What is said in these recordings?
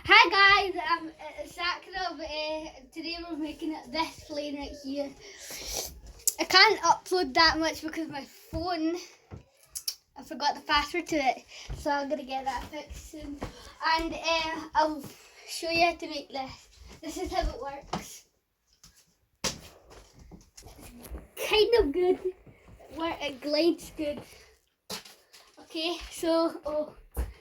Hi guys, it's Sakura. Today we're making this plane right here. I can't upload that much because my phone, I forgot the password to it, so I'm gonna get that fixed soon. And I'll show you how to make this. This is how it works. It's kind of good. It glides good. Okay, so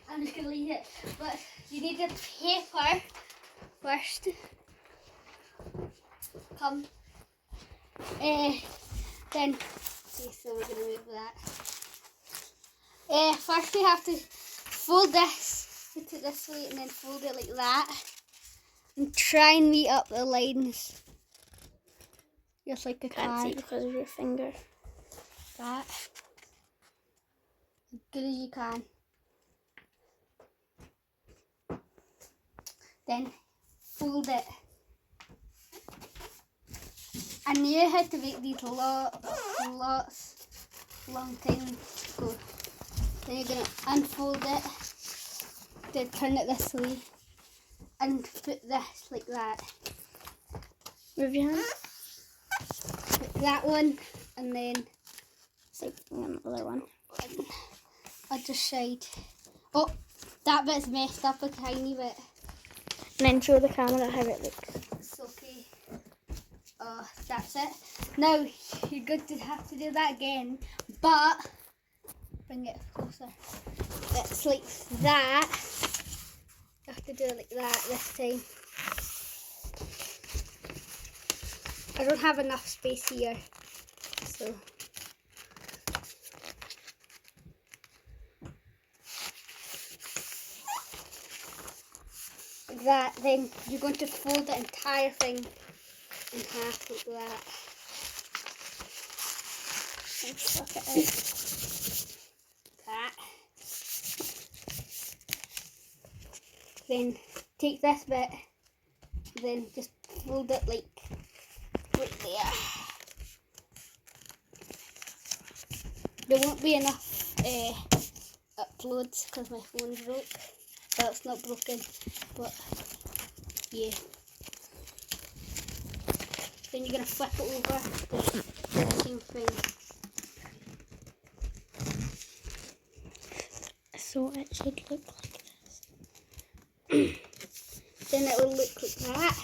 I'm just gonna leave it, but you need a paper first. Come. Then, okay, so we're gonna move that. First we have to fold this, put it this way, and then fold it like that, and try and meet up the lines, just like a card. Can't see because of your finger. That, as good as you can. Then fold it. I knew how to make these lots long time ago. Then you're gonna unfold it, then turn it this way, and put this like that. Move your hand. Put that one, and then So another one. other side. Oh, that bit's messed up a tiny bit. And then show the camera how it looks. It's okay. Oh, that's it. Now you're going to have to do that again, but bring it closer. It's like that. You have to do it like that this time. I don't have enough space here, so. Like that, then you're going to fold the entire thing in half like that. And suck it out. That. Then take this bit, then just fold it like right there. There won't be enough uploads because my phone broke. Well, it's not broken, but yeah. Then you're gonna flip it over the same thing. So it should look like this. Then it will look like that.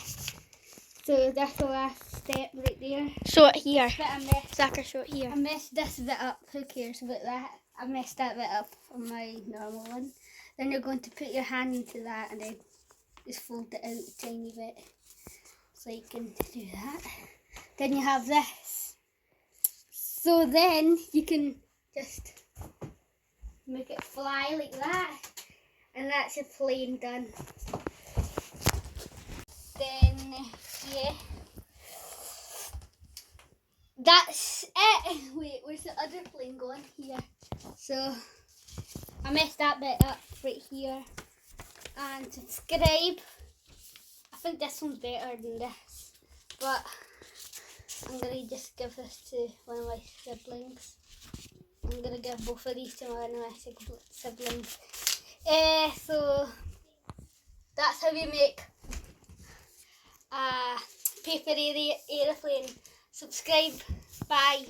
So that's the last step right there. Show it here. But I messed, Zachary, show it here. I messed this bit up. Who cares about that? I messed that bit up on my normal one. Then you're going to put your hand into that and then just fold it out a tiny bit so you can do that. Then you have this. So then you can just make it fly like that, and that's your plane done. Then yeah, that's it. Wait, where's the other plane going? Here. So I messed that bit up right here. And subscribe. I think this one's better than this, but I'm gonna just give this to one of my siblings. I'm gonna give both of these to one of my siblings. So that's how we make a paper aeroplane. Subscribe. Bye.